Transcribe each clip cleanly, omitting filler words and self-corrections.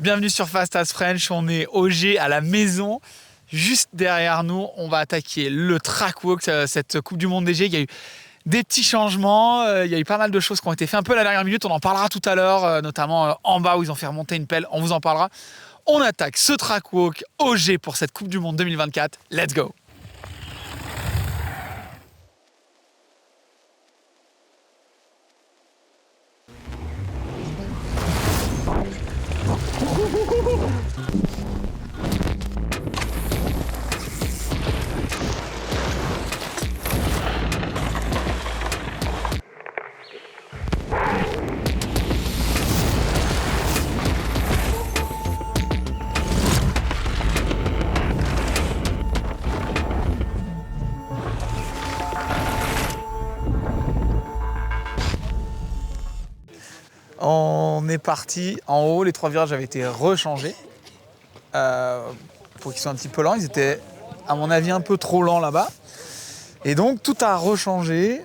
Bienvenue sur Fast as French, on est au G à la maison. Juste derrière nous, on va attaquer le track walk, cette Coupe du Monde des G. Il y a eu des petits changements, il y a eu pas mal de choses qui ont été faites un peu à la dernière minute. On en parlera tout à l'heure, notamment en bas où ils ont fait remonter une pelle, on vous en parlera. On attaque ce track walk au G pour cette Coupe du Monde 2024. Let's go! On est parti en haut, les 3 virages avaient été rechangés pour qu'ils soient un petit peu lents. Ils étaient, à mon avis, un peu trop lents là-bas. Et donc tout a rechangé.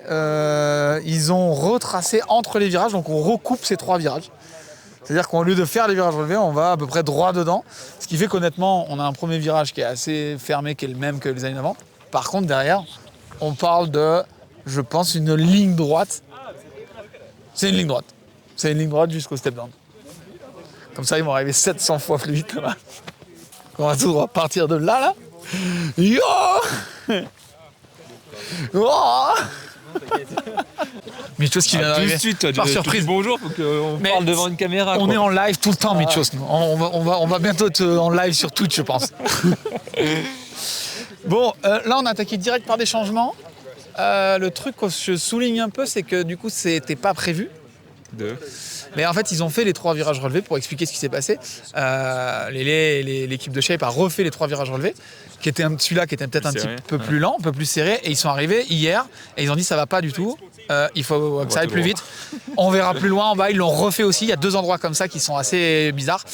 Ils ont retracé entre les virages, donc on recoupe ces 3 virages. C'est-à-dire qu'au lieu de faire les virages relevés, on va à peu près droit dedans. Ce qui fait qu'honnêtement, on a un premier virage qui est assez fermé, qui est le même que les années d'avant. Par contre, derrière, on parle de, je pense, une ligne droite. C'est une ligne droite. C'est une ligne droite jusqu'au step down. Comme ça, ils vont arriver 700 fois plus vite là-bas. On va tout droit partir de là. Yo oh Michos qui vient d'arriver. Tout de suite, par surprise. Bonjour, faut qu'on parle devant une caméra. On est en live tout le temps, Michos. On va bientôt être en live sur Twitch, je pense. Bon, là, on a attaqué direct par des changements. Le truc que je souligne un peu, c'est que du coup, c'était pas prévu. Mais en fait, ils ont fait les 3 virages relevés pour expliquer ce qui s'est passé. L'équipe de Shape a refait les 3 virages relevés, qui était celui-là qui était peut-être un petit peu plus lent, un peu plus serré. Et ils sont arrivés hier et ils ont dit ça va pas du tout. Il faut que ça aille plus vite. On verra plus loin en bas. Ils l'ont refait aussi. Il y a 2 endroits comme ça qui sont assez bizarres.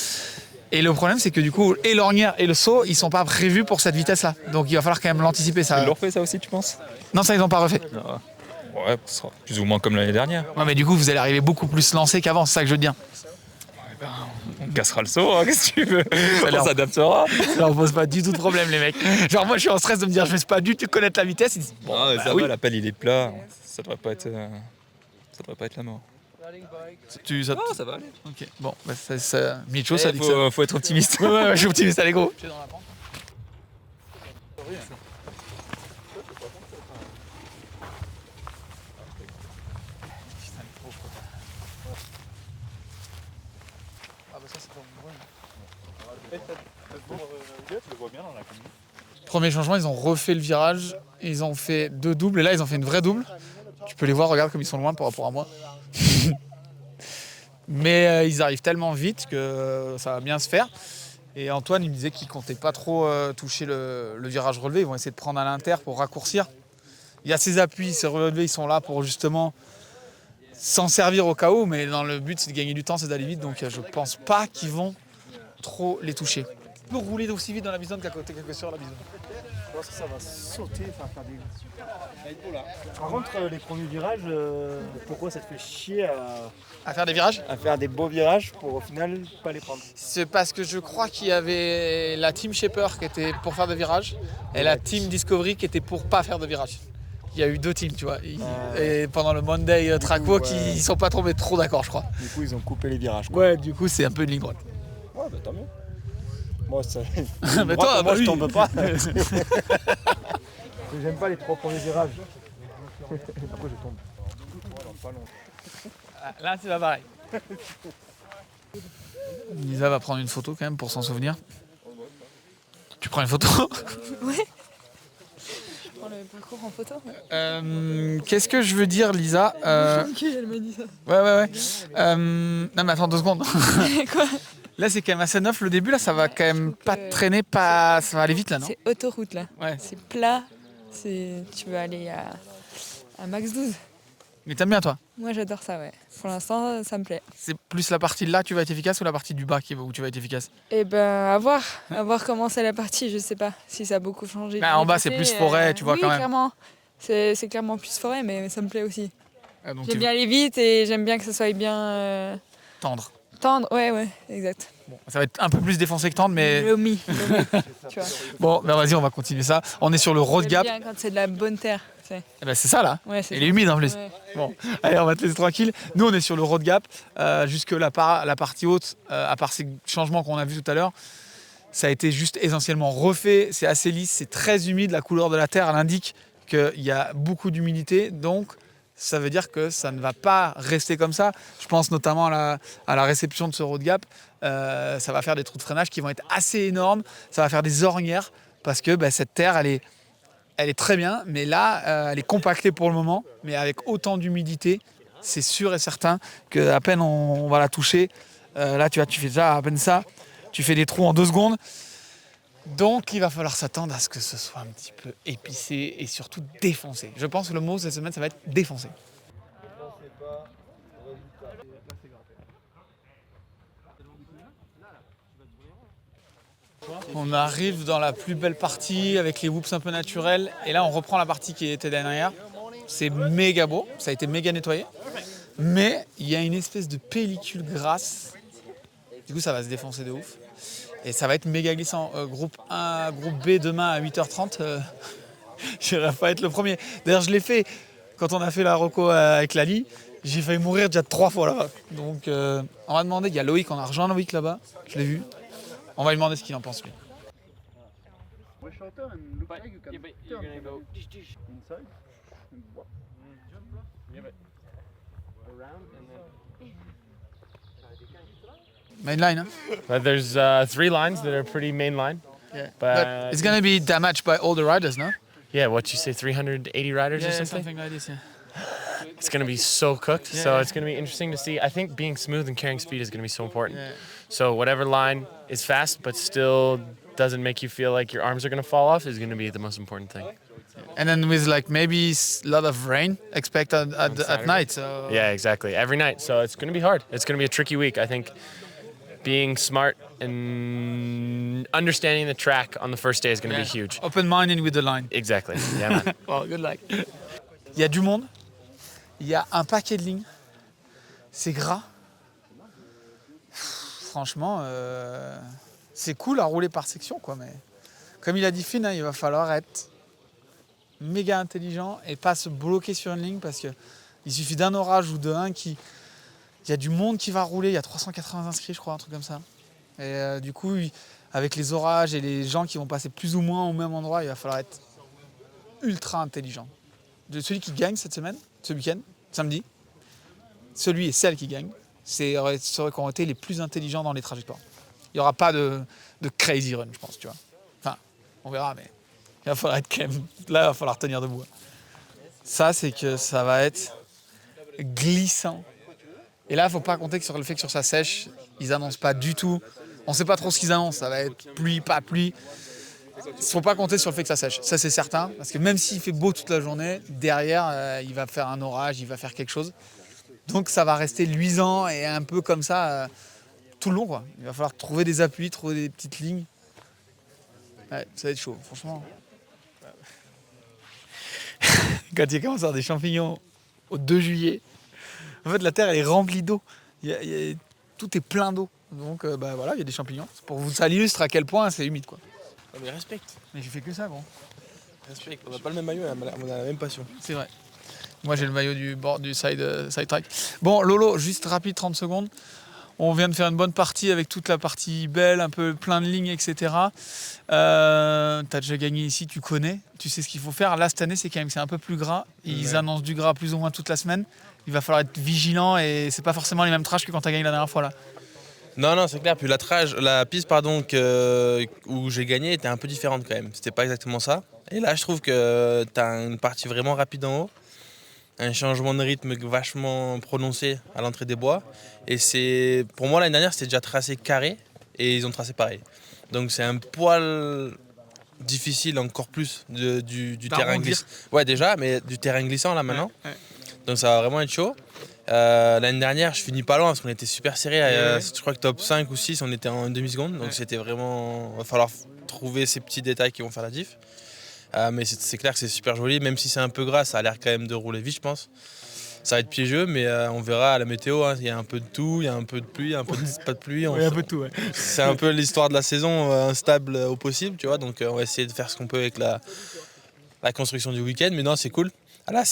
Et le problème, c'est que du coup, et l'ornière et le saut, ils sont pas prévus pour cette vitesse-là. Donc il va falloir quand même l'anticiper. Ça. Ils l'ont refait ça aussi, tu penses? Non, ça ils n'ont pas refait. Ouais, ce sera plus ou moins comme l'année dernière. Ouais, mais du coup, vous allez arriver beaucoup plus lancé qu'avant, c'est ça que je veux dire. On cassera le saut, hein, qu'est-ce que tu veux? On s'adaptera. Ça leur pose pas du tout de problème, les mecs. Genre, moi, je suis en stress de me dire, je ne sais pas du tout connaître la vitesse. Ils disent, bon, Ça va, l'appel il est plat. Ça devrait pas être la mort. Ça va aller. Ok, bon, Micho, ça dit que faut être optimiste. Ouais, je suis optimiste, allez, go. Premier changement, ils ont refait le virage, ils ont fait 2 doubles, et là ils ont fait une vraie double. Tu peux les voir, regarde comme ils sont loin par rapport à moi. Mais ils arrivent tellement vite que ça va bien se faire. Et Antoine, il me disait qu'il comptait pas trop toucher le virage relevé. Ils vont essayer de prendre à l'inter pour raccourcir. Il y a ces appuis, ces relevés, ils sont là pour justement s'en servir au cas où. Mais dans le but, c'est de gagner du temps, c'est d'aller vite. Donc je pense pas qu'ils vont trop les toucher. Tu peux rouler aussi vite dans la bisonne qu'à côté que sur la bisonne. Je pense que ça va sauter, faire des... Par contre, les premiers virages, pourquoi ça te fait chier À faire des virages? à faire des beaux virages pour au final pas les prendre? C'est parce que je crois qu'il y avait la team Shaper qui était pour faire des virages et la team Discovery qui était pour pas faire de virages. Il y a eu 2 teams, tu vois. Et pendant le Monday Track Walk, ils sont pas tombés trop d'accord, je crois. Du coup, ils ont coupé les virages, quoi. Ouais, du coup, c'est un peu une ligne droite. Ouais, bah tant mieux. Moi, ça... Mais toi, moi, oui. je tombe pas. J'aime pas les 3 premiers virages. Après, je tombe. Là, c'est pas pareil. Lisa va prendre une photo quand même pour s'en souvenir. Tu prends une photo? Ouais. Je prends le parcours en photo. Qu'est-ce que je veux dire, Lisa? Elle m'a dit ça. Ouais. Non, mais attends 2 secondes. Quoi? Là, c'est quand même assez neuf le début. Là, ça va quand même pas traîner, ça va aller vite là, non? C'est autoroute là. Ouais. C'est plat. Tu veux aller à max 12. Mais t'aimes bien, toi? Moi j'adore ça, ouais. Pour l'instant, ça me plaît. C'est plus la partie là, tu vas être efficace, ou la partie du bas où tu vas être efficace? Et ben, à voir comment c'est la partie, je sais pas. Si ça a beaucoup changé. En bas, c'est plus forêt, tu vois, oui, quand même. Clairement. C'est clairement plus forêt, mais ça me plaît aussi. Donc J'aime bien aller vite et j'aime bien que ça soit bien. Tendre. Tendre, ouais, exact. Bon, ça va être un peu plus défoncé que tendre, mais Lomi, tu vois. bon, ben vas-y, on va continuer ça. On est sur le road J'aime gap. bien quand c'est de la bonne terre. Eh ben, c'est ça là. Ouais, c'est Il est humide en plus. Ouais. Bon, allez, on va te laisser tranquille. Nous, on est sur le road gap. Jusque la partie haute, à part ces changements qu'on a vus tout à l'heure, ça a été juste essentiellement refait. C'est assez lisse, c'est très humide. La couleur de la terre, elle indique qu'il y a beaucoup d'humidité. Donc, ça veut dire que ça ne va pas rester comme ça. Je pense notamment à la réception de ce road gap. Ça va faire des trous de freinage qui vont être assez énormes. Ça va faire des ornières parce que cette terre, elle est très bien, mais là, elle est compactée pour le moment. Mais avec autant d'humidité, c'est sûr et certain qu'à peine on va la toucher, là, tu vois, tu fais déjà à peine ça, tu fais des trous en 2 secondes. Donc, il va falloir s'attendre à ce que ce soit un petit peu épicé et surtout défoncé. Je pense que le mot cette semaine, ça va être défoncé. On arrive dans la plus belle partie avec les whoops un peu naturels. Et là, on reprend la partie qui était derrière. C'est méga beau, ça a été méga nettoyé. Mais il y a une espèce de pellicule grasse. Du coup, ça va se défoncer de ouf. Et ça va être méga glissant. Groupe B demain à 8h30. Je n'irai pas être le premier. D'ailleurs, je l'ai fait quand on a fait la reco avec Lali. J'ai failli mourir déjà 3 fois là-bas. Donc, on va demander. Il y a Loïc, on a rejoint Loïc là-bas. Je l'ai vu. On va lui demander ce qu'il en pense lui. Main line, huh? But there's 3 lines that are pretty main line. Yeah. But But it's gonna be damaged by all the riders, no? yeah, what you say, 380 riders or something? something like this, yeah. It's going to be so cooked. Yeah, So yeah. it's going to be interesting to see. I think being smooth and carrying speed is going to be so important. Yeah. So whatever line is fast but still doesn't make you feel like your arms are going to fall off is going to be the most important thing. And then with like maybe a lot of rain expected at Saturday. night. So Yeah, exactly. Every night. So it's going to be hard. It's going to be a tricky week. I think being smart and understanding the track on the first day is going to be huge. Open-minded with the line. Exactly. Yeah, man. Well, good luck. Il y a du monde. Il y a un paquet de lignes. C'est gras. Franchement, c'est cool à rouler par section, quoi. Mais comme il a dit Finn, hein, il va falloir être méga intelligent et pas se bloquer sur une ligne parce que il suffit d'un orage ou de un qui... Il y a du monde qui va rouler, il y a 380 inscrits, je crois, un truc comme ça. Et du coup, avec les orages et les gens qui vont passer plus ou moins au même endroit, il va falloir être ultra intelligent. De celui qui gagne cette semaine, ce week-end, samedi, celui et celle qui gagne, c'est ceux qui ont été les plus intelligents dans les trajectoires. Il n'y aura pas de crazy run, je pense, tu vois. Enfin, on verra, mais il va falloir être quand même... Là, il va falloir tenir debout. Ça, c'est que ça va être glissant. Et là, il ne faut pas compter sur le fait que sur sa sèche, ils n'annoncent pas du tout. On ne sait pas trop ce qu'ils annoncent. Ça va être pluie, pas pluie. Il ne faut pas compter sur le fait que ça sèche. Ça, c'est certain. Parce que même s'il fait beau toute la journée, derrière, il va faire un orage, il va faire quelque chose. Donc, ça va rester luisant et un peu comme ça tout le long, quoi. Il va falloir trouver des appuis, trouver des petites lignes. Ouais, ça va être chaud, franchement. Quand il commence à avoir des champignons au 2 juillet, en fait, la terre, elle est remplie d'eau. Tout est plein d'eau. Donc, voilà, il y a des champignons. Ça illustre à quel point c'est humide, quoi. Non mais respecte, Mais j'ai fait que ça, gros. respecte. On n'a pas le même maillot, on a la même passion. C'est vrai. Moi, j'ai le maillot du bord du side track. Bon, Lolo, juste rapide, 30 secondes. On vient de faire une bonne partie avec toute la partie belle, un peu plein de lignes, etc. T'as déjà gagné ici, tu connais, tu sais ce qu'il faut faire. Là, cette année, c'est quand même c'est un peu plus gras. Ils annoncent du gras plus ou moins toute la semaine. Il va falloir être vigilant et c'est pas forcément les mêmes trashs que quand t'as gagné la dernière fois là. Non, c'est clair. Puis la piste où j'ai gagné était un peu différente quand même. C'était pas exactement ça. Et là, je trouve que t'as une partie vraiment rapide en haut. Un changement de rythme vachement prononcé à l'entrée des bois. Et pour moi, l'année dernière, c'était déjà tracé carré et ils ont tracé pareil. Donc c'est un poil difficile encore plus du terrain glissant. Ouais, déjà, mais du terrain glissant là maintenant. Ouais. Donc ça va vraiment être chaud. L'année dernière, je finis pas loin parce qu'on était super serré. Je crois que top 5 ou 6, on était en demi-seconde. Donc c'était vraiment... Il va falloir trouver ces petits détails qui vont faire la diff. Mais c'est clair que c'est super joli. Même si c'est un peu gras, ça a l'air quand même de rouler vite, je pense. Ça va être piégeux, mais on verra à la météo. Hein. Il y a un peu de tout, il y a un peu de pluie, un peu de pas de pluie. Oui, un peu de tout, ouais. C'est un peu l'histoire de la saison, instable au possible, tu vois. Donc on va essayer de faire ce qu'on peut avec la construction du week-end. Mais non, c'est cool. Ah, là,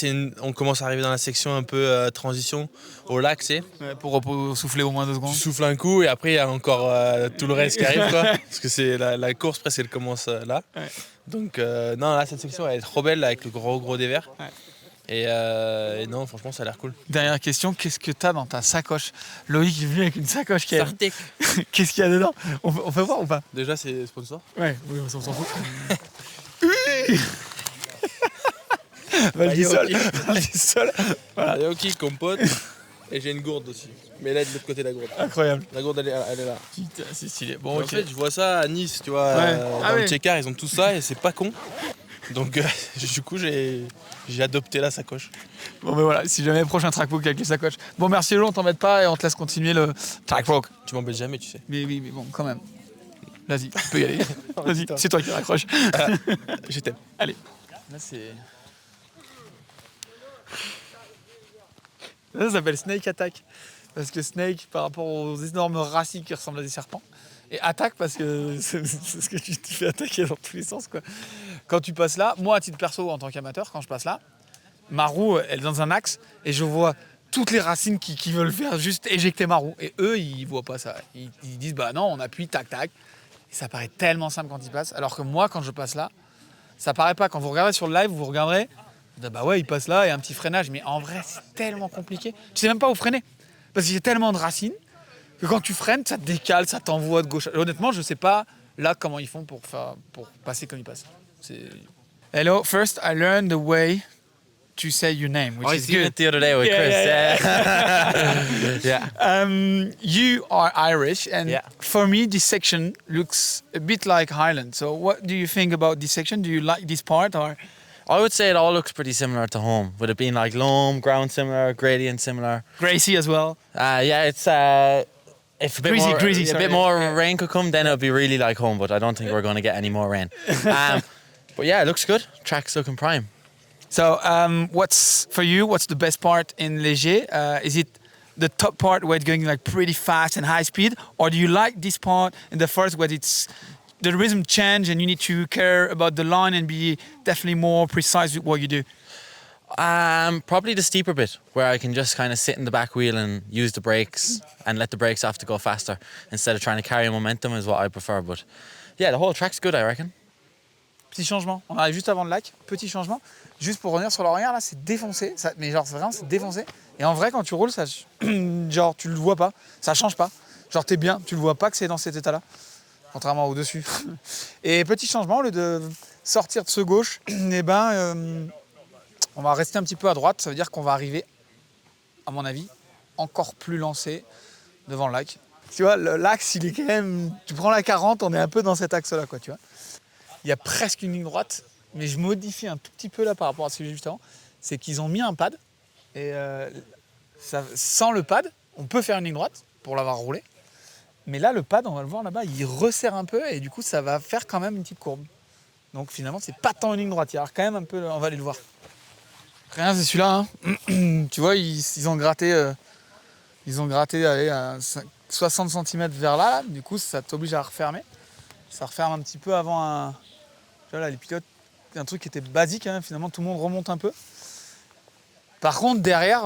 on commence à arriver dans la section un peu transition au lac, tu sais. Ouais, pour souffler au moins 2 secondes. Tu souffles un coup et après il y a encore tout le reste qui arrive, quoi. Parce que c'est la course presque elle commence là. Ouais. Donc non, là cette section elle est trop belle là, avec le gros dévers. Ouais. Et non, franchement ça a l'air cool. Dernière question, qu'est-ce que t'as dans ta sacoche? Loïc est venu avec une sacoche qui a... Qu'est-ce qu'il y a dedans? On fait voir ou pas? Déjà c'est sponsor. Ouais, oui, on s'en fout. Vas-y seul. Voilà. Yoki, compote. Et j'ai une gourde aussi. Mais là de l'autre côté de la gourde. Incroyable. La gourde elle est là. Putain, c'est stylé. Bon, En ok. fait je vois ça à Nice, tu vois. Ouais. Dans le Tchekar ils ont tout ça et c'est pas con. Donc du coup j'ai adopté la sacoche. Bon, ben voilà, si jamais prochain trackbook avec les sacoches. Bon, merci Lolo, on t'embête pas et on te laisse continuer le trackbook. Tu m'embêtes jamais, tu sais. Mais oui, mais bon, quand même. Vas-y, tu peux y aller. Vas-y, c'est toi qui raccroche. Je t'aime. Allez. Là, c'est. Ça s'appelle Snake Attack. Parce que Snake, par rapport aux énormes racines qui ressemblent à des serpents. Et attaque parce que c'est ce que tu te fais attaquer dans tous les sens, quoi. Quand tu passes là, moi à titre perso en tant qu'amateur, quand je passe là, ma roue elle est dans un axe et je vois toutes les racines qui veulent faire juste éjecter ma roue. Et eux, ils voient pas ça. Ils disent bah non, on appuie, tac, tac. Et ça paraît tellement simple quand ils passent. Alors que moi, quand je passe là, ça paraît pas. Quand vous regardez sur le live, vous regarderez, bah ouais, il passe là et un petit freinage. Mais en vrai, c'est tellement compliqué. Tu sais même pas où freiner. Parce qu'il y a tellement de racines que quand tu freines, ça te décale, ça t'envoie de gauche. Honnêtement, je sais pas là comment ils font pour passer comme ils passent. Hello, first I learned the way to say your name, which is good. The other day with Chris. Yeah. You are Irish, and Yeah. for me, this section looks a bit like Highland. So, what do you think about this section? Do you like this part, or? I would say it all looks pretty similar to home, with it being like loam, ground similar, gradient similar. Gracie as well. Yeah, it's if a bit Greasy, more, greasy, a sorry. bit more rain could come, then it would be really like home. But I don't think we're going to get any more rain. But yeah, it looks good. Track's looking prime. So, what's for you? What's the best part in Léger? Is it the top part where it's going like pretty fast and high speed, or do you like this part in the first where it's the rhythm change and you need to care about the line and be definitely more precise with what you do? Probably the steeper bit where I can just kind of sit in the back wheel and use the brakes and let the brakes off to go faster instead of trying to carry momentum is what I prefer. But yeah, the whole track's good, I reckon. Petit changement. On arrive juste avant le lac. Petit changement. Juste pour revenir sur l'Orient, là, c'est défoncé. Ça, mais genre, vraiment, c'est défoncé. Et en vrai, quand tu roules, ça, genre, tu le vois pas. Ça change pas. Genre, t'es bien. Tu le vois pas que c'est dans cet état-là. Contrairement au-dessus. Et petit changement, au lieu de sortir de ce gauche, eh ben, on va rester un petit peu à droite. Ça veut dire qu'on va arriver, à mon avis, encore plus lancé devant le lac. Tu vois, l'axe, il est quand même... Tu prends la 40, on est un peu dans cet axe-là, quoi, tu vois. Il y a presque une ligne droite, mais je modifie un tout petit peu là par rapport à ce que j'ai vu juste avant. C'est qu'ils ont mis un pad, et sans le pad, on peut faire une ligne droite pour l'avoir roulé. Mais là, le pad, on va le voir là-bas, il resserre un peu, et du coup, ça va faire quand même une petite courbe. Donc finalement, c'est pas tant une ligne droite, il y a quand même un peu... On va aller le voir. Rien, c'est celui-là. Hein. Tu vois, ils ont gratté, allez, à 60 cm vers là, du coup, ça t'oblige à refermer. Ça referme un petit peu avant un... Tu vois là, les pilotes, c'est un truc qui était basique, hein, finalement tout le monde remonte un peu. Par contre, derrière,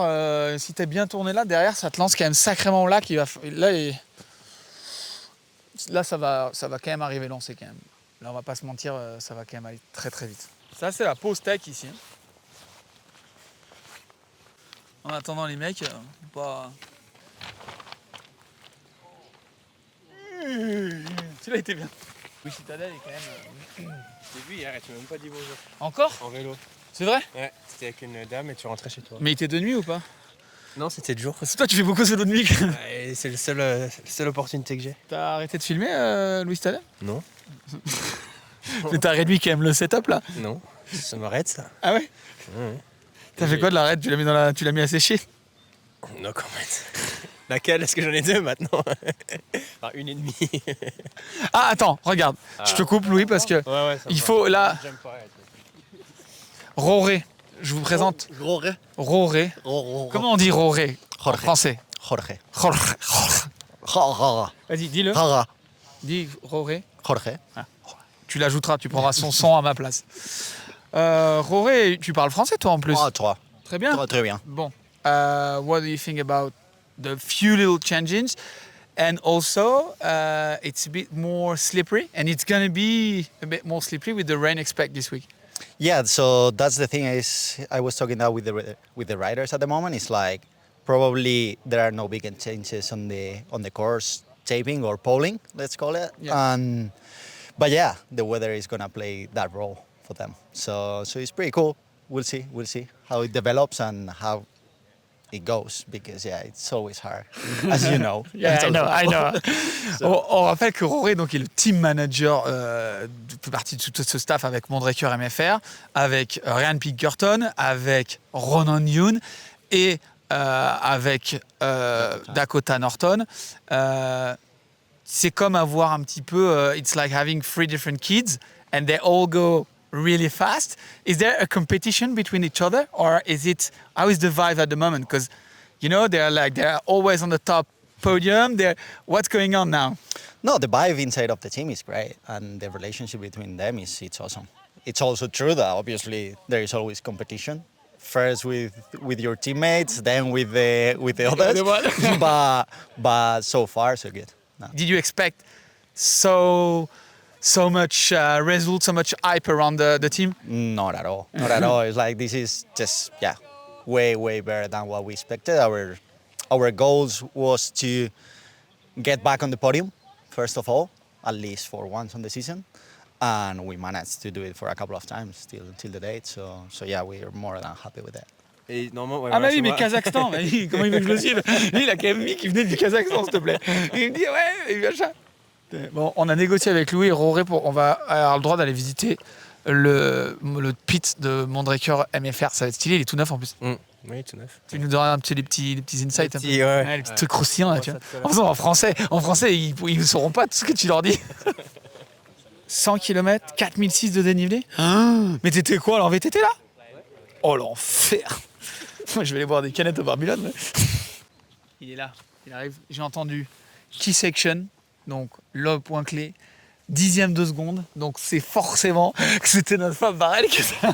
si t'es bien tourné là, derrière, ça te lance quand même sacrément au lac. Là, ça va quand même arriver lancé quand même. Là, on va pas se mentir, ça va quand même aller très très vite. Ça, c'est la pause tech ici. En attendant, les mecs, pas... Celui-là était bien. Oui, Citadel est quand même... J'ai vu hier et tu m'as même pas dit bonjour. Encore? En vélo. C'est vrai? Ouais, c'était avec une dame et tu rentrais chez toi. Mais il était de nuit ou pas? Non, c'était de jour. Parce que toi, tu fais beaucoup de vélo de nuit. Et c'est la seule opportunité que j'ai. T'as arrêté de filmer, Louis Citadel? Non. Mais t'as réduit quand même le setup là? Non. Ça m'arrête ça. Ah ouais? T'as fait quoi de l'arrête? Tu l'as mis à sécher? No comment. Laquelle? Est-ce que j'en ai deux maintenant? Enfin, une et demie. Ah attends, regarde. Je te coupe Louis parce que Ouais, il faut là... Roré. Je vous présente Jorge. Roré. Comment on dit Roré en Jorge. français? Jorge. Jorge. Jorge. Vas-y, dis-le. Jorge. Dis Roré. Jorge. Tu l'ajouteras, tu prendras son son à ma place. Roré, tu parles français toi en plus? Ah, toi. Très bien. Très bien. Bon. What do you think about the few little changes? And also, it's a bit more slippery, and it's going to be a bit more slippery with the rain expect this week. Yeah, so that's the thing is I was talking that with the riders at the moment. It's like probably there are no big changes on the course taping or polling, let's call it. Yeah. But yeah, the weather is gonna play that role for them. So it's pretty cool. We'll see how it develops and how it goes, because yeah, it's always hard, as you know. Yeah, I know. On rappelle que Roré donc, est le team manager, fait partie de tout ce staff avec Mondraker MFR, avec Ryan Pinkerton, avec Ronan Yoon et avec Dakota Norton. C'est comme avoir un petit peu, it's like having 3 different kids and they all go really fast. Is there a competition between each other, or how is the vibe at the moment? Because they're always on the top podium. What's going on now? No, the vibe inside of the team is great, and the relationship between them it's awesome. It's also true that obviously there is always competition. First with your teammates, then with the others. but so far so good. No. Did you expect so much result, so much hype around the team? Not at all. Not at all. It's like this is just way better than what we expected. Our goals was to get back on the podium first of all, at least for once on the season, and we managed to do it for a couple of times till the date. So yeah, we are more than happy with that. Et normalement, ouais, Ah voilà, bah oui, c'est mais moi. Kazakhstan, comment il veut que je le suive? Lui, il a quand même mis qu'il venait du Kazakhstan, s'il te plaît. Il me dit, ouais, et machin. Bon, on a négocié avec Louis et Roré on va avoir le droit d'aller visiter le pit de Mondraker MFR. Ça va être stylé, il est tout neuf en plus. Oui, tout neuf. Tu nous donneras les petits insights. Un peu. Ouais. Les petits trucs croustillants là, tu vois. En faisant en français, ils ne sauront pas tout ce que tu leur dis. 100 km, 4006 de dénivelé. Mais t'étais quoi alors, VTT là? Oh l'enfer. Moi je vais aller boire des canettes au Barbulon. Mais... Il est là, il arrive. J'ai entendu key section, donc le point clé, 10e de seconde. Donc c'est forcément que c'était notre femme Barrel que ça.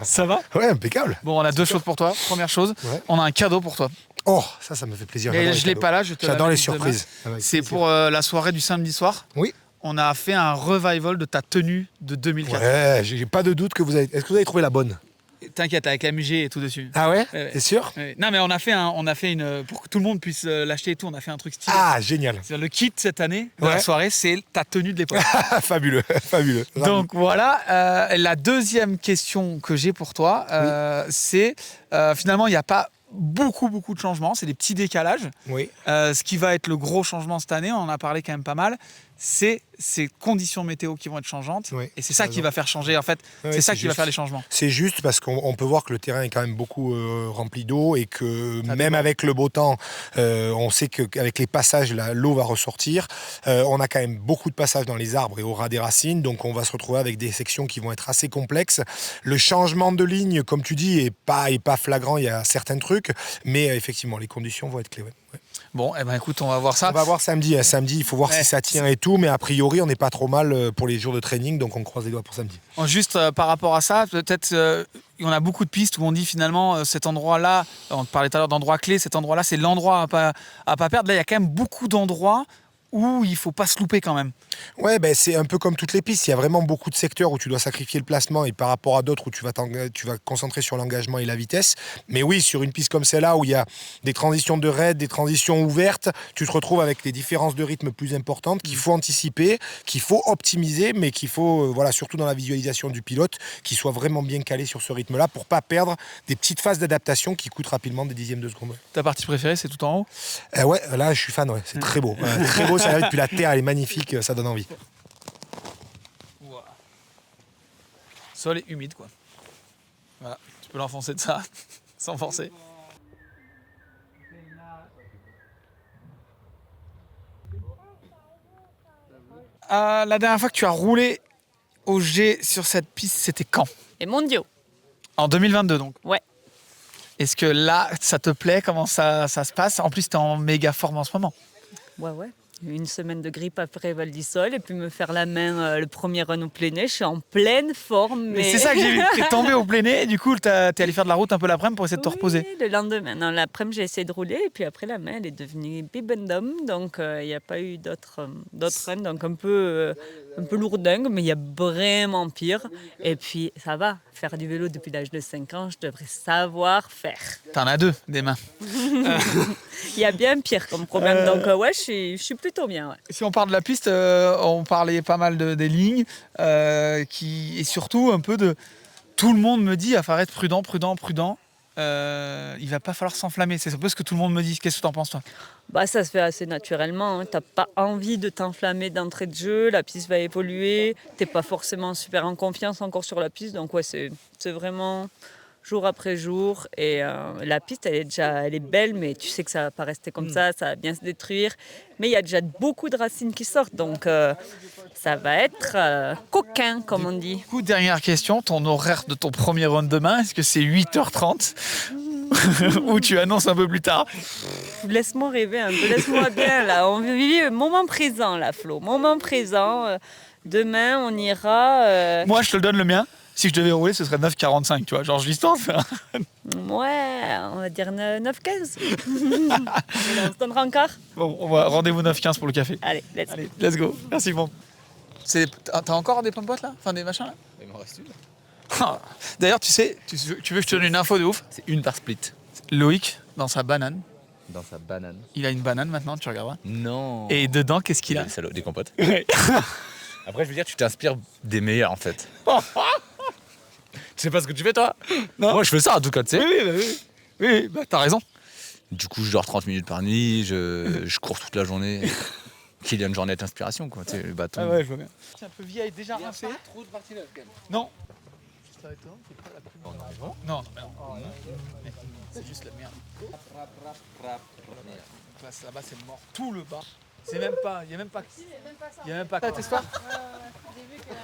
Ça va? Ouais, impeccable. Bon, on a 2 choses pour toi. Première chose, on a un cadeau pour toi. Oh, ça me fait plaisir. Mais je l'ai pas là, je te J'adore l'amène les surprises. demain. C'est pour la soirée du samedi soir. Oui. On a fait un revival de ta tenue de 2004. Ouais, j'ai pas de doute que vous avez. Est-ce que vous avez trouvé la bonne? T'inquiète, avec la MG et tout dessus. Ah ouais? Ouais. T'es sûr? Ouais. Non, mais on a fait une pour que tout le monde puisse l'acheter et tout. On a fait un truc stylé. Ah, génial. C'est le kit cette année de la soirée, c'est ta tenue de l'époque. Fabuleux, fabuleux. Donc voilà, la deuxième question que j'ai pour toi, c'est finalement il n'y a pas beaucoup de changements, c'est des petits décalages. Oui. Ce qui va être le gros changement cette année, on en a parlé quand même pas mal, c'est ces conditions météo qui vont être changeantes. Oui, et c'est ça qui va faire changer en fait. Oui, c'est ça c'est qui va juste. faire les changements. C'est juste parce qu'on peut voir que le terrain est quand même beaucoup rempli d'eau et que Ça même dépend. avec le beau temps, on sait qu'avec les passages, l'eau va ressortir. On a quand même beaucoup de passages dans les arbres et au ras des racines, donc on va se retrouver avec des sections qui vont être assez complexes. Le changement de ligne, comme tu dis, est pas flagrant, il y a certains trucs, mais effectivement, les conditions vont être clés. Ouais. Bon, eh ben écoute, on va voir ça. On va voir samedi. Samedi, il faut voir si ça tient et tout, mais a priori, on n'est pas trop mal pour les jours de training, donc on croise les doigts pour samedi. Juste par rapport à ça, peut-être on a beaucoup de pistes où on dit finalement cet endroit-là, on parlait tout à l'heure d'endroit clé, cet endroit-là c'est l'endroit à pas perdre. Là il y a quand même beaucoup d'endroits où il faut pas se louper quand même. Ouais, ben c'est un peu comme toutes les pistes. Il y a vraiment beaucoup de secteurs où tu dois sacrifier le placement et par rapport à d'autres où tu vas concentrer sur l'engagement et la vitesse. Mais oui, sur une piste comme celle-là où il y a des transitions de raid, des transitions ouvertes, tu te retrouves avec des différences de rythme plus importantes qu'il faut anticiper, qu'il faut optimiser, mais qu'il faut, surtout dans la visualisation du pilote, qu'il soit vraiment bien calé sur ce rythme-là pour pas perdre des petites phases d'adaptation qui coûtent rapidement des dixièmes de seconde. Ta partie préférée, c'est tout en haut? Ouais, là, je suis fan, ouais. C'est très beau. Très beau, ça arrive depuis la terre, elle est magnifique, ça donne envie. Wow. Sol est humide quoi. Voilà, tu peux l'enfoncer de ça sans forcer. La dernière fois que tu as roulé au G sur cette piste, c'était quand? Les mondiaux. En 2022 donc. Ouais. Est-ce que là, ça te plaît? Comment ça se passe? En plus, tu es en méga forme en ce moment. Ouais. Une semaine de grippe après Val d'Isole et puis me faire la main le premier run au plein nez. Je suis en pleine forme. Mais c'est ça que j'ai vu. Tu es tombé au plein nez et du coup, tu es allé faire de la route un peu l'après-midi pour essayer de te reposer. Le lendemain. Non, l'après-midi, j'ai essayé de rouler et puis après, la main, elle est devenue bibendum. Donc, il n'y a pas eu d'autres runs. Donc, un peu lourdingue, mais il y a vraiment pire. Et puis, ça va. Faire du vélo depuis l'âge de 5 ans, je devrais savoir faire. T'en as 2, des mains. Il y a bien pire comme problème. Donc, ouais, je suis plutôt bien. Ouais. Si on parle de la piste, on parlait pas mal des lignes et surtout un peu de... Tout le monde me dit, il va falloir être prudent. Il va pas falloir s'enflammer. C'est un peu ce que tout le monde me dit. Qu'est-ce que tu en penses, toi? Ça se fait assez naturellement. T'as pas envie de t'enflammer d'entrée de jeu. La piste va évoluer. T'es pas forcément super en confiance encore sur la piste. Donc, ouais, c'est vraiment jour après jour. Et la piste, elle est belle, mais tu sais que ça va pas rester comme ça. Ça va bien se détruire. Mais il y a déjà beaucoup de racines qui sortent. Donc, ça va être coquin, comme on dit. Du coup, dernière question. Ton horaire de ton premier run demain, est-ce que c'est 8h30 ou tu annonces un peu plus tard? Laisse-moi rêver un peu. Laisse-moi bien, là. On vit le moment présent, là, Flo. Moment présent. Demain, on ira... Moi, je te le donne le mien. Si je devais rouler, ce serait 9h45, tu vois. Genre, je distance. Ouais, on va dire 9h15. On se donnera un quart. Bon, on va rendez-vous 9h15 pour le café. Allez, let's go. Merci, bon. T'as encore des pommes-potes, là? Enfin, des machins, là? Il m'en reste une. D'ailleurs, tu sais, tu veux que je te donne une info de ouf? C'est une par split. Loïc, dans sa banane. Dans sa banane. Il a une banane maintenant, tu regarderas. Non. Et dedans, qu'est-ce qu'il a? Des salauds, des compotes. Ouais. Après, je veux dire, tu t'inspires des meilleurs, en fait. Tu sais pas ce que tu fais, toi? Non. Moi, je fais ça, en tout cas, tu sais. Oui, t'as raison. Du coup, je dors 30 minutes par nuit, je cours toute la journée. Kylian Jornet inspiration, quoi. Tu sais, le bâton. Ah ouais, je vois bien. C'est un peu vieille, déjà rincé. Trop de partie neuve, quand même. Non. Ça va être c'est pas la plus bonne. Non, mais non. C'est juste la merde. Là-bas, c'est mort. Tout le bas. C'est même pas. Il n'y a même pas. Il n'y a même pas. T'es pas? J'ai vu que...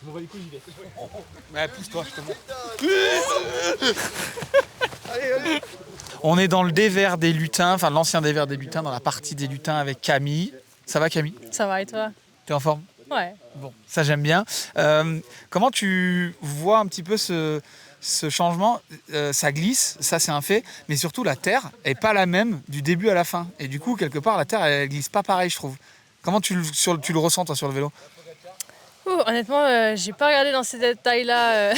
Bon, bah, du coup, j'y vais. Ouais, pousse-toi, je te montre. Allez. On est dans le dévers des lutins, enfin l'ancien dévers des lutins, dans la partie des lutins avec Camille. Ça va, Camille? Ça va, et toi? T'es en forme? Ouais. Bon, ça j'aime bien. Comment tu vois un petit peu ce changement? Ça glisse, ça c'est un fait, mais surtout la terre n'est pas la même du début à la fin. Et du coup, quelque part, la terre, elle glisse pas pareil, je trouve. Comment tu le ressens, toi, sur le vélo? Honnêtement, j'ai pas regardé dans ces détails-là.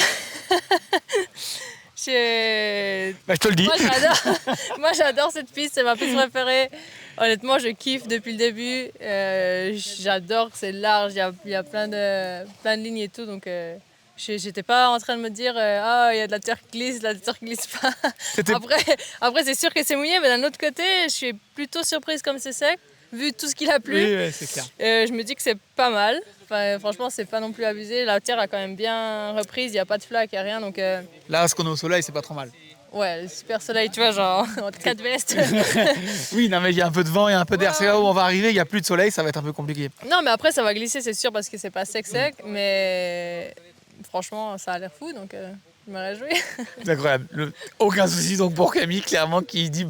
Je te le dis. Moi, j'adore cette piste, c'est ma piste préférée. Honnêtement, je kiffe depuis le début. J'adore, c'est large, il y a plein de lignes et tout. Donc, j'étais pas en train de me dire il y a de la terre qui glisse, la terre qui glisse pas. Après, c'est sûr que c'est mouillé, mais d'un autre côté, je suis plutôt surprise comme c'est sec, vu tout ce qu'il a plu. Oui, c'est clair. Je me dis que c'est pas mal. Enfin, franchement, c'est pas non plus abusé. La terre a quand même bien reprise, il n'y a pas de flaque, il n'y a rien. Donc, là, ce qu'on est au soleil, c'est pas trop mal. Ouais, le super soleil, tu vois, genre en 4 vestes. Oui, non, mais il y a un peu de vent, il y a un peu d'air. C'est là où on va arriver, il n'y a plus de soleil, ça va être un peu compliqué. Non, mais après, ça va glisser, c'est sûr, parce que c'est pas sec, mais franchement, ça a l'air fou, donc je me réjouis. C'est incroyable. Aucun souci donc pour Camille, clairement, qui dit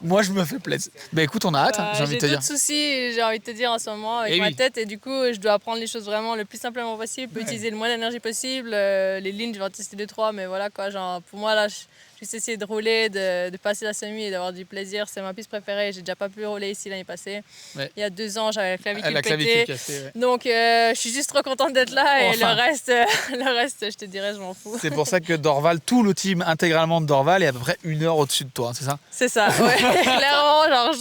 moi, je me fais plaisir. Ben écoute, on a hâte, j'ai envie de te dire. J'ai d'autres soucis, j'ai envie de te dire, en ce moment, avec ma tête, et du coup, je dois apprendre les choses vraiment le plus simplement possible, utiliser le moins d'énergie possible. Les lignes, je vais en tester 2-3, mais voilà, quoi, genre, pour moi, là, juste essayer de rouler, de passer la semi et d'avoir du plaisir. C'est ma piste préférée. J'ai déjà pas pu rouler ici l'année passée. Ouais. Il y a 2 ans, j'avais la clavicule pétée. Ouais. Donc, je suis juste trop contente d'être là. Et le reste, je te dirais, je m'en fous. C'est pour ça que Dorval, tout le team intégralement de Dorval est à peu près 1 heure au-dessus de toi, c'est ça? C'est ça, ouais. Clairement, genre...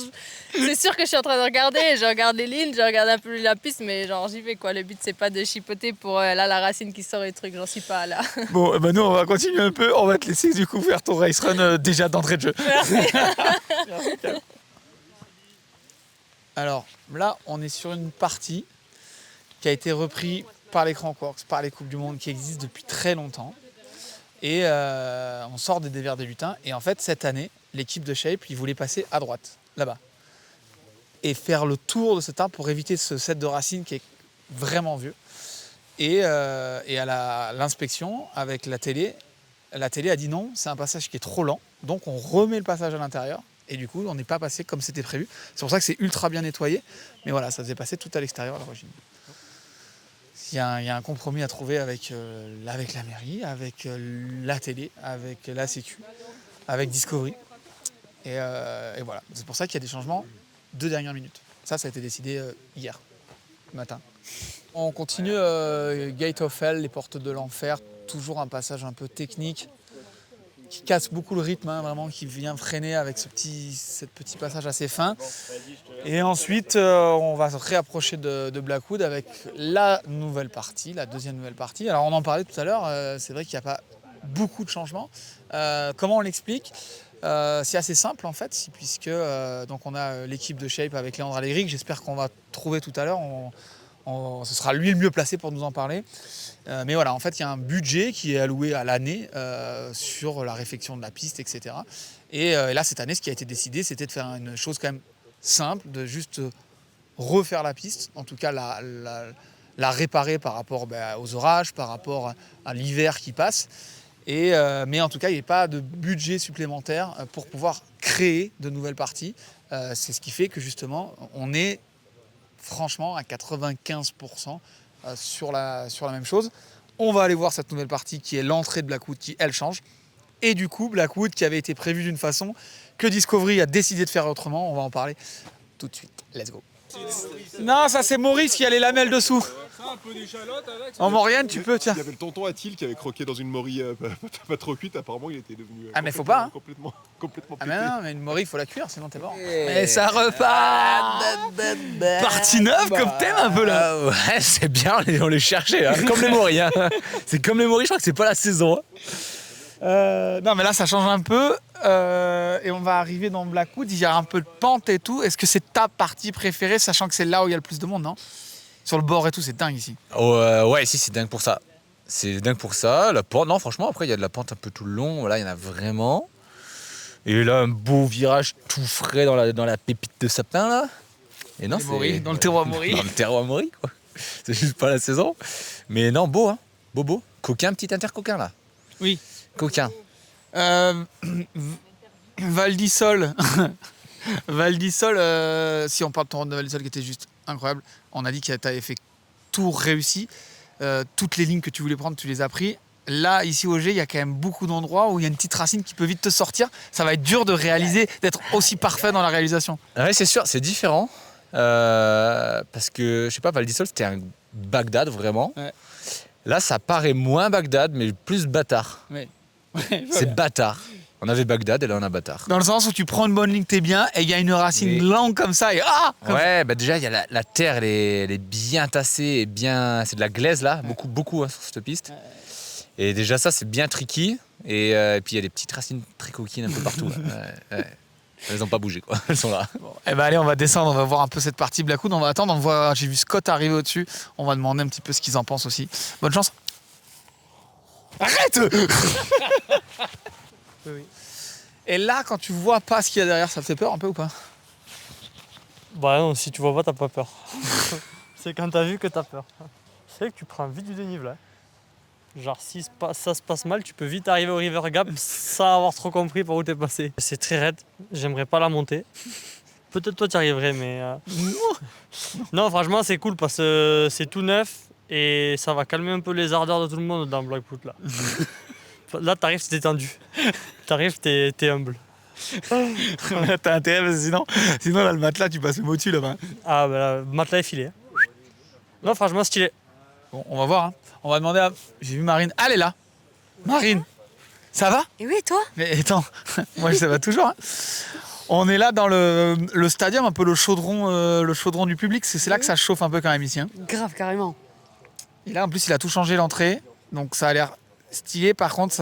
C'est sûr que je suis en train de regarder, je regarde les lignes, je regarde un peu la piste, mais genre j'y vais quoi. Le but c'est pas de chipoter pour la racine qui sort et trucs, j'en suis pas là. Bon, nous on va continuer un peu, on va te laisser du coup faire ton race run déjà d'entrée de jeu. Merci. Merci. Alors là, on est sur une partie qui a été reprise par les Crankworx, par les Coupes du Monde qui existent depuis très longtemps. Et on sort des dévers des lutins. Et en fait, cette année, l'équipe de Shape, ils voulaient passer à droite, là-bas. Et faire le tour de cet arbre pour éviter ce set de racines qui est vraiment vieux. Et à l'inspection, avec la télé a dit non, c'est un passage qui est trop lent. Donc on remet le passage à l'intérieur. Et du coup, on n'est pas passé comme c'était prévu. C'est pour ça que c'est ultra bien nettoyé. Mais voilà, ça faisait passer tout à l'extérieur à l'origine. Il y a un compromis à trouver avec la mairie, avec la télé, avec la Sécu, avec Discovery. Et voilà, c'est pour ça qu'il y a des changements de dernière minute. Ça a été décidé hier matin. On continue Gate of Hell, les portes de l'enfer, toujours un passage un peu technique qui casse beaucoup le rythme, vraiment, qui vient freiner avec ce petit passage assez fin. Et ensuite, on va se réapprocher de Blackwood avec la deuxième nouvelle partie. Alors on en parlait tout à l'heure, c'est vrai qu'il n'y a pas beaucoup de changements. Comment on l'explique ? C'est assez simple en fait, puisque donc on a l'équipe de Shape avec Léandre Allegri, que j'espère qu'on va trouver tout à l'heure. Ce sera lui le mieux placé pour nous en parler. Mais voilà, en fait, il y a un budget qui est alloué à l'année sur la réfection de la piste, etc. Et là, cette année, ce qui a été décidé, c'était de faire une chose quand même simple, de juste refaire la piste, en tout cas la réparer par rapport aux orages, par rapport à l'hiver qui passe. Mais en tout cas, il n'y a pas de budget supplémentaire pour pouvoir créer de nouvelles parties. C'est ce qui fait que justement, on est franchement à 95% sur la même chose. On va aller voir cette nouvelle partie qui est l'entrée de Blackwood qui, elle, change. Et du coup, Blackwood qui avait été prévu d'une façon que Discovery a décidé de faire autrement. On va en parler tout de suite. Let's go. Non, ça c'est Maurice qui a les lamelles dessous. Un peu d'échalote avec. En Maurienne, tu peux, tiens. Il y avait le tonton Atil qui avait croqué dans une morille pas trop cuite. Apparemment, il était devenu. Ah, mais faut pas. Hein. Complètement ah, mais non, mais une morille, il faut la cuire, sinon t'es mort. Et ça repart. Partie neuve, comme thème un peu là. Ouais, c'est bien, on les cherchait, hein. Comme les morilles. Hein. C'est comme les morilles, je crois que c'est pas la saison. Non, mais là, ça change un peu. Et on va arriver dans Blackwood. Il y a un peu de pente et tout. Est-ce que c'est ta partie préférée, sachant que c'est là où il y a le plus de monde, non ? Sur le bord et tout, c'est dingue ici. Ouais, ici, c'est dingue pour ça. C'est dingue pour ça. La pente, non, franchement, après, il y a de la pente un peu tout le long. Là, il y en a vraiment. Et là, un beau virage tout frais dans la pépite de sapin, là. Et non, c'est dans le terroir Maury. Dans le terroir Maury, quoi. C'est juste pas la saison. Mais non, beau, hein. Beau. Coquin, petit intercoquin, là. Oui. Coquin. Val d'Isole. Val d'Isole, si on parle de ton round de Val d'Isole qui était juste incroyable, on a dit que tu avais fait tout réussi. Toutes les lignes que tu voulais prendre, tu les as pris. Là, ici au G, il y a quand même beaucoup d'endroits où il y a une petite racine qui peut vite te sortir. Ça va être dur de réaliser, d'être aussi parfait dans la réalisation. Oui, c'est sûr, c'est différent. Parce que, je sais pas, Val d'Isole, c'était un Bagdad, vraiment. Ouais. Là, ça paraît moins Bagdad, mais plus bâtard. Ouais. C'est bâtard. On avait Bagdad et là on a bâtard. Dans le sens où tu prends une bonne ligne, t'es bien, et il y a une racine longue comme ça, et ouais, bah déjà, il y a la terre, elle est bien tassée, et bien... c'est de la glaise là, beaucoup hein, sur cette piste. Et déjà ça, c'est bien tricky, et puis il y a des petites racines très coquines un peu partout. Elles n'ont pas bougé, quoi. Elles sont là. Bon, eh ben allez, on va descendre, on va voir un peu cette partie Blackwood, on va attendre, j'ai vu Scott arriver au-dessus, on va demander un petit peu ce qu'ils en pensent aussi. Bonne chance. Arrête. Oui. Et là, quand tu vois pas ce qu'il y a derrière, ça te fait peur un peu ou pas ? Bah non, si tu vois pas, t'as pas peur. C'est quand t'as vu que t'as peur. C'est vrai que tu prends vite du dénivelé. Genre si ça se passe mal, tu peux vite arriver au River Gap sans avoir trop compris par où t'es passé. C'est très raide, j'aimerais pas la monter. Peut-être toi tu y arriverais, mais... Non, franchement c'est cool parce que c'est tout neuf et ça va calmer un peu les ardeurs de tout le monde dans Blackwood là. Là t'arrives, t'es tendu. T'arrives, t'es humble. T'as intérêt parce que sinon là le matelas tu passes le mot dessus là-bas. Ah bah là, le matelas est filé. Non franchement stylé. Bon, on va voir. Hein. On va demander à... J'ai vu Marine. Elle est là. Marine, ça va ? Et oui, et toi ? Mais attends, moi ça va toujours. Hein. On est là dans le stadium, un peu le chaudron du public. C'est là que ça chauffe un peu quand même ici. Hein. Grave, carrément. Et là en plus il a tout changé l'entrée. Donc ça a l'air stylé. Par contre,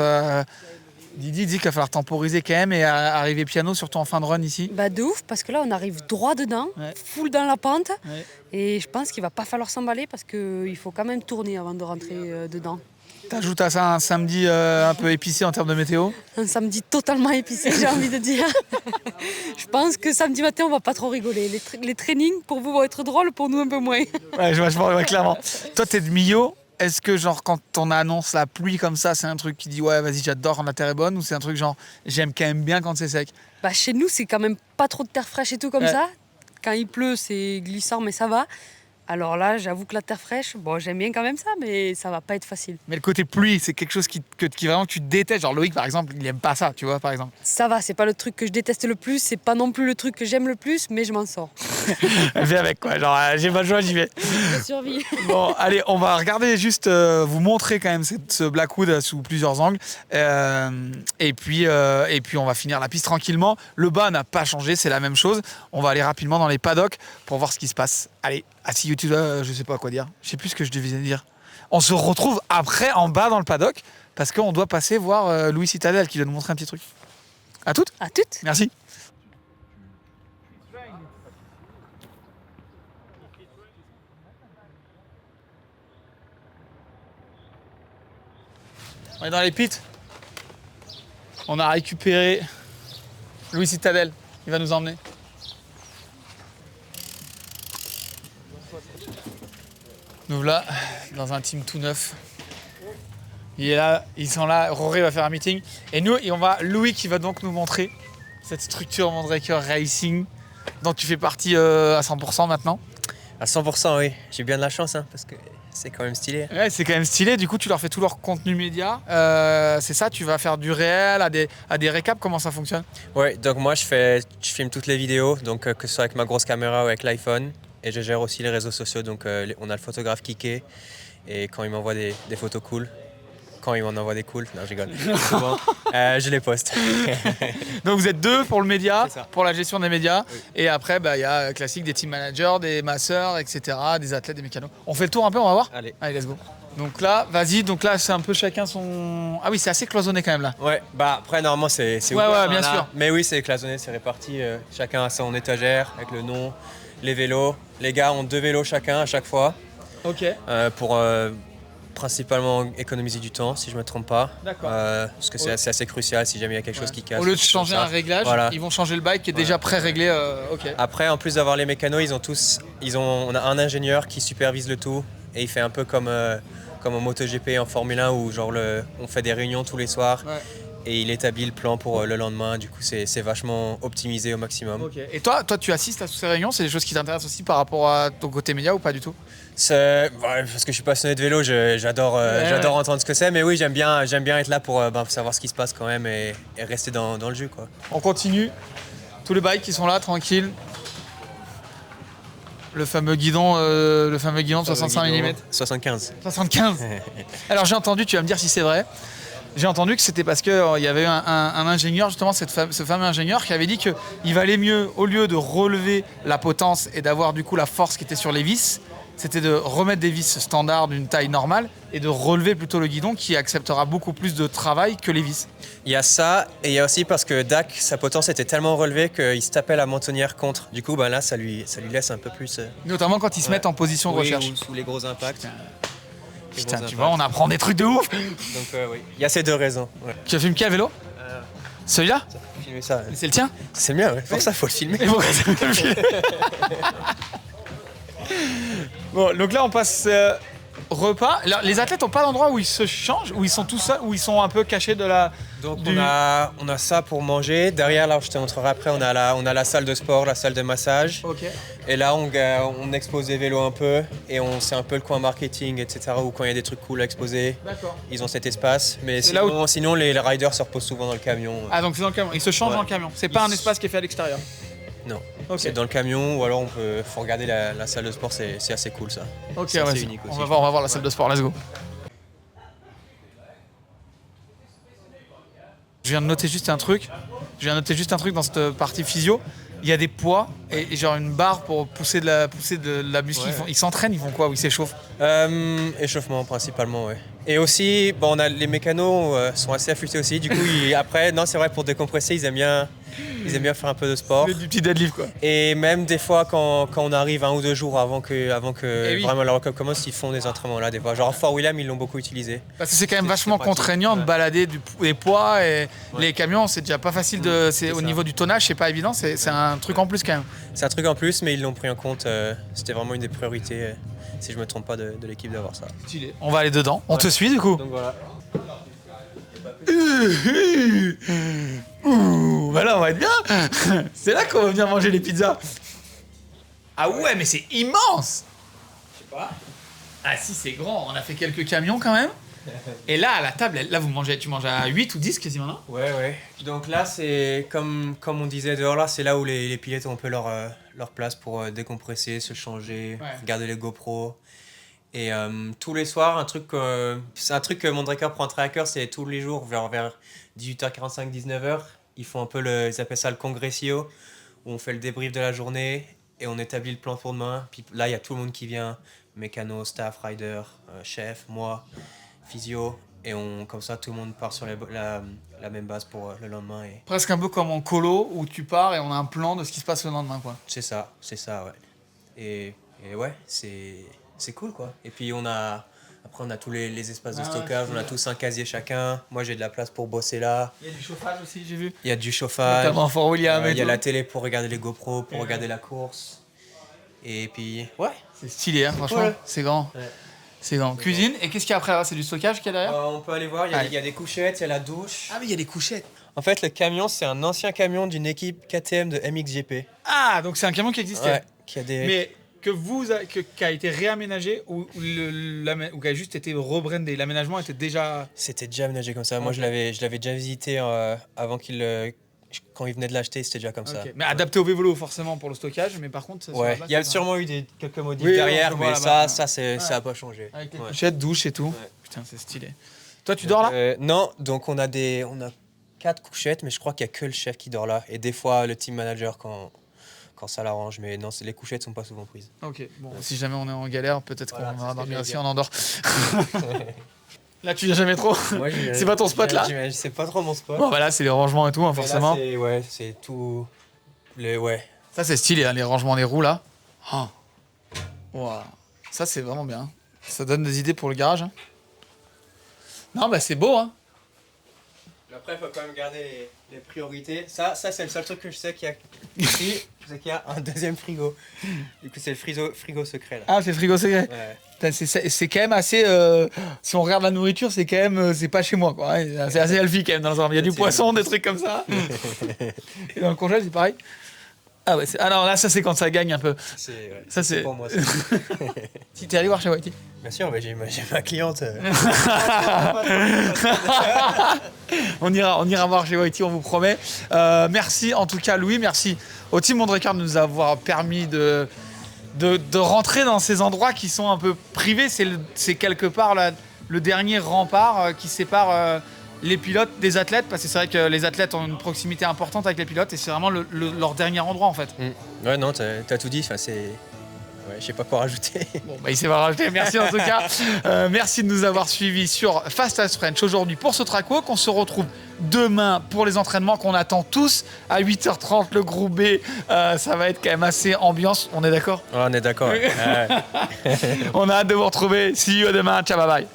Didi dit qu'il va falloir temporiser quand même et arriver piano, surtout en fin de run ici. Bah de ouf, parce que là on arrive droit dedans, full dans la pente. Ouais. Et je pense qu'il va pas falloir s'emballer parce qu'il faut quand même tourner avant de rentrer dedans. T'ajoutes à ça un samedi un peu épicé en termes de météo ? Un samedi totalement épicé, j'ai envie de dire. Je pense que samedi matin on va pas trop rigoler. Les trainings pour vous vont être drôles, pour nous un peu moins. Ouais, je vois clairement. Toi t'es de Millau. est-ce que genre quand on annonce la pluie comme ça, c'est un truc qui dit ouais vas-y j'adore quand la terre est bonne, ou c'est un truc genre j'aime quand même bien quand c'est sec? Bah, chez nous, c'est quand même pas trop de terre fraîche et tout comme Ouais. ça. Quand il pleut, c'est glissant, mais ça va. Alors là, j'avoue que la terre fraîche, bon, j'aime bien quand même ça, mais ça va pas être facile. Mais le côté pluie, c'est quelque chose qui vraiment tu détestes. Genre Loïc par exemple, il aime pas ça, tu vois par exemple. Ça va, c'est pas le truc que je déteste le plus, c'est pas non plus le truc que j'aime le plus, mais je m'en sors. Elle fait avec quoi, genre j'ai pas le choix, j'y vais. Je survis. Bon, allez, on va regarder juste, vous montrer quand même ce Blackwood sous plusieurs angles. Et puis on va finir la piste tranquillement. Le bas n'a pas changé, c'est la même chose. On va aller rapidement dans les paddocks pour voir ce qui se passe. Allez, si YouTube, je sais pas quoi dire. Je sais plus ce que je devais dire. On se retrouve après en bas dans le paddock parce qu'on doit passer voir Louis Citadel qui doit nous montrer un petit truc. À toutes. À toutes. Merci. On est dans les pits. On a récupéré Louis Citadel. Il va nous emmener. Nous voilà dans un team tout neuf. Il est là, ils sont là. Rory va faire un meeting. Et nous, Louis qui va donc nous montrer cette structure Mondraker Racing dont tu fais partie à 100% maintenant. À 100%, oui. J'ai bien de la chance, hein, parce que c'est quand même stylé. Ouais, c'est quand même stylé. Du coup, tu leur fais tout leur contenu média. C'est ça, tu vas faire du réel, à des récaps. Comment ça fonctionne? Ouais, donc moi, je filme toutes les vidéos, donc que ce soit avec ma grosse caméra ou avec l'iPhone. Et je gère aussi les réseaux sociaux. Donc on a le photographe Kike. Et quand il m'envoie des photos cool, quand il m'en envoie des cools, non, je rigole. Souvent, je les poste. Donc vous êtes deux pour le média, C'est ça. pour la gestion des médias. Oui. Et après, il y a classique des team managers, des masseurs, etc., des athlètes, des mécanos. On fait le tour un peu, on va voir? Allez, let's go. Donc là, vas-y, c'est un peu chacun son... Ah oui, c'est assez cloisonné quand même là. Ouais, bah après normalement c'est Ouais, ouvert, bien là. sûr. Mais oui, c'est cloisonné, c'est réparti. Chacun a son étagère avec le nom, les vélos. Les gars ont 2 vélos chacun à chaque fois. Ok. Pour principalement économiser du temps, si je me trompe pas. D'accord. Parce que c'est assez crucial si jamais il y a quelque chose qui casse. Au lieu de changer un réglage, voilà. ils vont changer le bike qui est déjà pré-réglé. Ok. Après, en plus d'avoir les mécanos, on a un ingénieur qui supervise le tout et il fait un peu comme en MotoGP, en Formule 1 où genre on fait des réunions tous les soirs. Ouais. Et il établit le plan pour le lendemain. Du coup, c'est vachement optimisé au maximum. Okay. Et toi, tu assistes à toutes ces réunions? C'est des choses qui t'intéressent aussi par rapport à ton côté média ou pas du tout? Parce que je suis passionné de vélo, j'adore entendre ce que c'est. Mais oui, j'aime bien être là pour savoir ce qui se passe quand même et rester dans le jus, quoi. On continue. Tous les bikes qui sont là, tranquilles. Le fameux guidon de 65 mm. 75. 75. Alors j'ai entendu, tu vas me dire si c'est vrai. J'ai entendu que c'était parce qu'il y avait un ingénieur, justement ce fameux ingénieur qui avait dit qu'il valait mieux, au lieu de relever la potence et d'avoir du coup la force qui était sur les vis, c'était de remettre des vis standards d'une taille normale et de relever plutôt le guidon qui acceptera beaucoup plus de travail que les vis. Il y a ça, et il y a aussi parce que Dak, sa potence était tellement relevée qu'il se tapait la mentonnière contre. Du coup, là, ça lui laisse un peu plus... Notamment quand ils se mettent en position de recherche. Ou sous les gros impacts. Putain, tu vois, on apprend des trucs de ouf. Donc oui, il y a ces 2 raisons. Ouais. Tu as filmé quel vélo? Celui-là? Filmer ça. Mais c'est le tien? C'est le mien, ouais. Pour ça, faut le filmer. Et pourquoi ça le filmer? Bon, donc là, on passe repas. Alors, les athlètes n'ont pas d'endroit où ils se changent, où ils sont tout seuls, où ils sont un peu cachés de la... Donc on a ça pour manger. Derrière, là, je te montrerai après, on a la salle de sport, la salle de massage. Okay. Et là, on expose des vélos un peu. Et c'est un peu le coin marketing, etc. Où quand il y a des trucs cool à exposer, ils ont cet espace. Mais sinon, les riders se reposent souvent dans le camion. Ah, donc c'est dans le camion. Ils se changent dans le camion. C'est pas un espace qui est fait à l'extérieur. Non, c'est dans le camion ou alors faut regarder la salle de sport, c'est assez cool ça. Ok, c'est assez unique aussi. On va voir la salle de sport, let's go. Je viens de noter juste un truc dans cette partie physio. Il y a des poids et genre une barre pour pousser de la muscu. Ouais. Ils s'entraînent, ils font quoi? Ou ils s'échauffent? Échauffement principalement, ouais. Et aussi, les mécanos sont assez affûtés aussi. Du coup, après, non, c'est vrai, pour décompresser, ils aiment bien Ils aiment bien faire un peu de sport. Du petit deadlift quoi. Et même des fois, quand on arrive 1 ou 2 jours avant que oui. vraiment la World Cup commence, ils font des entraînements là. Des fois. Genre Fort William, ils l'ont beaucoup utilisé. Parce que c'est quand même vachement contraignant de balader des poids et les camions, c'est déjà pas facile au niveau du tonnage, c'est pas évident, c'est un truc en plus quand même. C'est un truc en plus, mais ils l'ont pris en compte. C'était vraiment une des priorités, si je me trompe pas, de l'équipe d'avoir ça. On va aller dedans. On te suit du coup. Donc voilà. Bah là on va être bien. C'est là qu'on va venir manger les pizzas. Ah ouais mais c'est immense. Je sais pas. Ah si c'est grand, on a fait quelques camions quand même. Et là à la table, là tu manges à 8 ou 10 quasiment non? Ouais. Donc là c'est comme on disait dehors là, c'est là où les pilotes ont un peu leur place pour décompresser, se changer, regarder les GoPro. Et tous les soirs, c'est un truc que Mondraker prend très à cœur, c'est tous les jours vers 18h45, 19h, ils font un peu ils appellent ça le congressio, où on fait le débrief de la journée et on établit le plan pour demain. Puis là, il y a tout le monde qui vient, mécano, staff, rider, chef, moi, physio, et comme ça, tout le monde part sur la même base pour le lendemain. Et... Presque un peu comme en colo où tu pars et on a un plan de ce qui se passe le lendemain quoi. C'est ça, ouais. Et ouais, c'est cool quoi. Et puis après on a tous les espaces de stockage, on a tous un casier chacun. Moi j'ai de la place pour bosser là. Il y a du chauffage aussi, j'ai vu. Il y a du chauffage. Notamment Fort William. Il y a la télé pour regarder les GoPro, pour regarder la course. Et puis ouais. C'est stylé hein, franchement, c'est grand. Ouais. C'est grand. Cuisine, et qu'est-ce qu'il y a après? C'est du stockage qu'il y a derrière? On peut aller voir, il y a des couchettes, il y a la douche. Ah oui, il y a des couchettes. En fait le camion c'est un ancien camion d'une équipe KTM de MXGP. Ah donc c'est un camion qui existait. Ouais, qui a des... Mais qui a été réaménagé ou qui a juste été rebrandé. L'aménagement était déjà... C'était déjà aménagé comme ça. Okay. Moi, je l'avais déjà visité avant quand il venait de l'acheter, c'était déjà comme ça. Mais adapté au vélo forcément pour le stockage, mais par contre... Ouais, il y a sûrement eu quelques modifs derrière, mais ça n'a pas changé. Avec les couchettes, douche et tout. Ouais. Putain, c'est stylé. Toi, tu dors là? Non, donc on a 4 couchettes, mais je crois qu'il n'y a que le chef qui dort là. Et des fois, le team manager quand ça l'arrange, mais non, les couchettes sont pas souvent prises. Ok, bon, si jamais on est en galère, peut-être qu'on va dormir aussi, on endort. Là, tu viens jamais trop. C'est pas ton spot là? C'est pas trop mon spot. Bon, bah là, c'est les rangements et tout, hein, forcément. Là, c'est tout. Ça, c'est stylé, hein, les rangements des roues là. Oh. Wow. Ça, c'est vraiment bien. Ça donne des idées pour le garage. Hein. Non, bah c'est beau, hein. Après, il faut quand même garder les priorités. Ça c'est le seul truc que je sais qu'il y a ici. Je sais qu'il y a un deuxième frigo. Du coup, c'est le frigo secret. Là. Ah, c'est le frigo secret. Ouais. C'est quand même assez... si on regarde la nourriture, c'est quand même... c'est pas chez moi, quoi. Hein. C'est assez healthy, quand même, dans l'ensemble. Il y a du poisson, des trucs comme ça. Et dans le congèle, c'est pareil. Ah ouais, alors là, ça, c'est quand ça gagne un peu. Ça, c'est pour moi. Si t'es allé voir chez Whitey? Bien sûr, mais j'ai ma cliente. On ira voir chez Whitey, on vous promet. Merci en tout cas, Louis. Merci au team Mondraker de nous avoir permis de rentrer dans ces endroits qui sont un peu privés. C'est quelque part le dernier rempart qui sépare les pilotes des athlètes, parce que c'est vrai que les athlètes ont une proximité importante avec les pilotes et c'est vraiment leur dernier endroit en fait. Ouais, non, t'as tout dit. Enfin, ouais, je sais pas quoi rajouter. Bon, bah il sait pas rajouter. Merci en tout cas. Merci de nous avoir suivis sur Fast as French aujourd'hui pour ce track walk. On se retrouve demain pour les entraînements qu'on attend tous à 8h30. Le groupe B, ça va être quand même assez ambiance. On est d'accord? Ouais, on est d'accord. Ouais. On a hâte de vous retrouver. See you à demain. Ciao, bye bye.